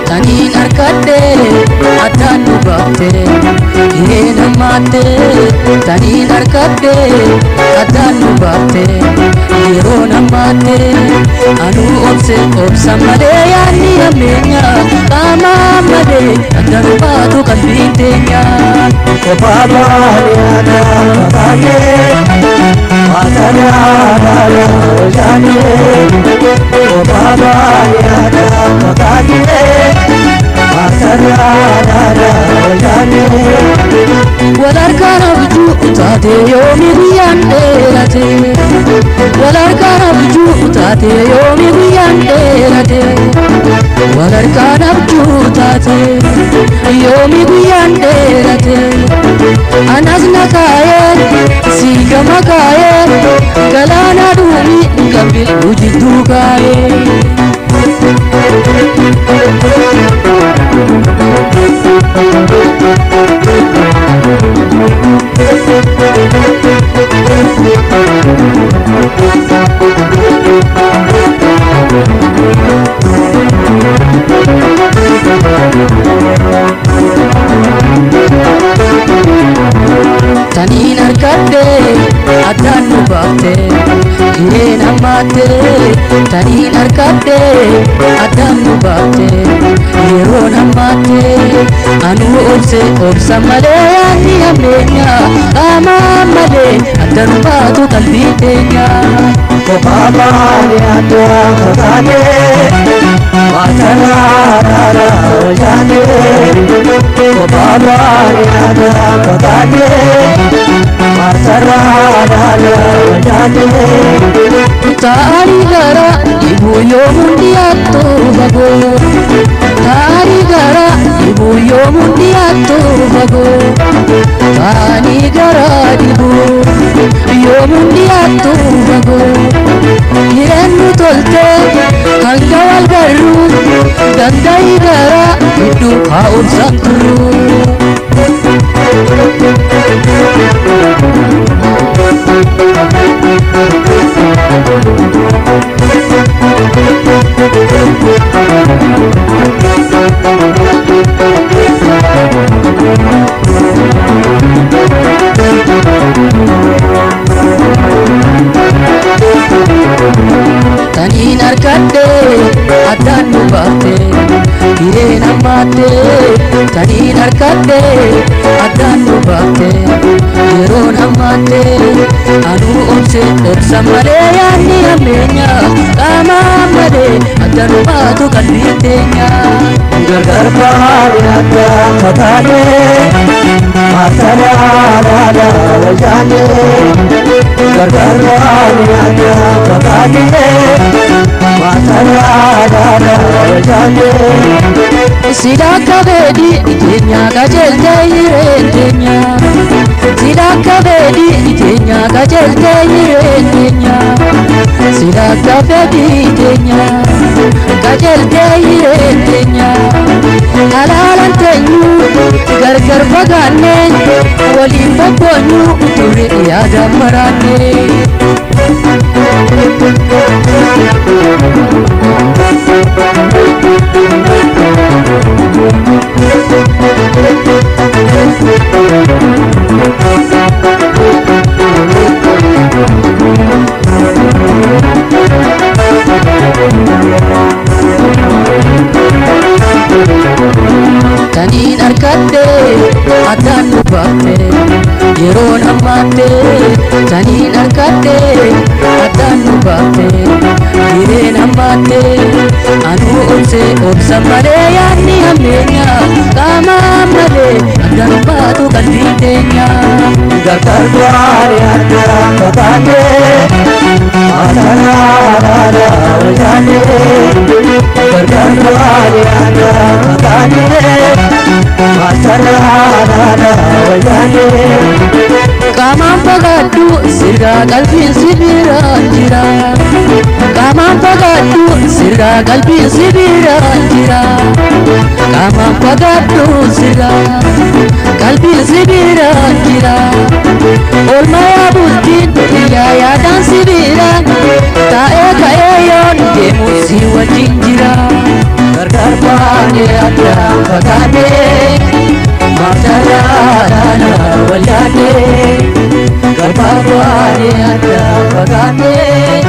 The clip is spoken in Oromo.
Taniin arkadde addaan nu baafte hiree namaatte. Taniin arkadde addaan nu baafte yeroo namaatte. Anuu obsa malee yaadni hammeenya qaamaan malee adda nu baatu qalbiin teenya. Kophaa baadiyyaadha baay'ee maasaraadha hojjaanee. Kophaa baadiyyaadha baay'ee maasaraadha hojjaanee. Wal harkaan abjuu taate yoomi guyyaan dheerate. Wal harkaan abjuu taate yoomi guyyaan dheerate. Wal harkaan abjuu taate yoomi guyyaan dheerate. Anas na kaayee si gama kaayee galaana duumii qabil hojjetu kaayee. Taniin arkadde addaan nu baafte hiree namaatte. Taniin arkadde addaan nu baafte yeroo namaatte. Anuu obsa malee yaadni hammeenya qaamaan malee adda nu baatu qalbiin teenya. Kophaa baadiyyaadha baay'ee maasaraadha hojjaanee. Kophaa baadiyyaadha baay'ee maasaraadha hojjaanee. Taari gara ibu yoomuun dhiyaattu fagoo. Taari gara ibu yoomuun dhiyaattu fagoo. Taani gara ibu yoomuun dhiyaattu fagoo. Hireen nu tolte hanga wal garru danda'ii gara gidduu haa obsan turru. Taniin arkadde addaan nu baafte hiree namaatte. Taniin arkadde addaan nu baafte yeroo namaatte. Anuu obsa malee yaadni hammeenya qaamaan malee adda nu baatu qalbiin teenya. Gargar baadiyyaadha baay'ee maasaraadha hojjaanee. Gargar baadiyyaadha baay'ee maasaraadha hojjaanee. Sila kabedi teenya qajeelte hireen teenya. Sila kabedi teenya qajeelte hireen teenya. Sila kabedi teenya qajeelte hireen teenya. Halaalan teenyu gargar fagaannee waliin bobboonyu turre yaada maraannee. Taniin arkadde addaan nu baafte yeroo namaatte. Taniin arkadde addaan nu baafte hiree namaatte. Anuu obsa malee yaadni hammeenya qaamaan malee adda nu baatu qalbiin teenya. Gargar baadiyyaadha baay'ee maasaraadha hojjaanee. Gargar baadiyyaadha baay'ee maasaraadha hojjaanee. Qaamaan fagaadhu sirraa qalbiin si biraan jira. Qaamaan fagaadhu sirraa qalbiin si biraan jira. Qaamaan fagaadhu sirraa qalbiin si biraan jira. Oolmaa bultiin yaa yaadaan si biraan taa'ee ka'ee yoon deemu si wajjin jira. Gargar baane addaan fagaanne maatalaadhaan wal yaadne. Gargar baane addaan fagaanne.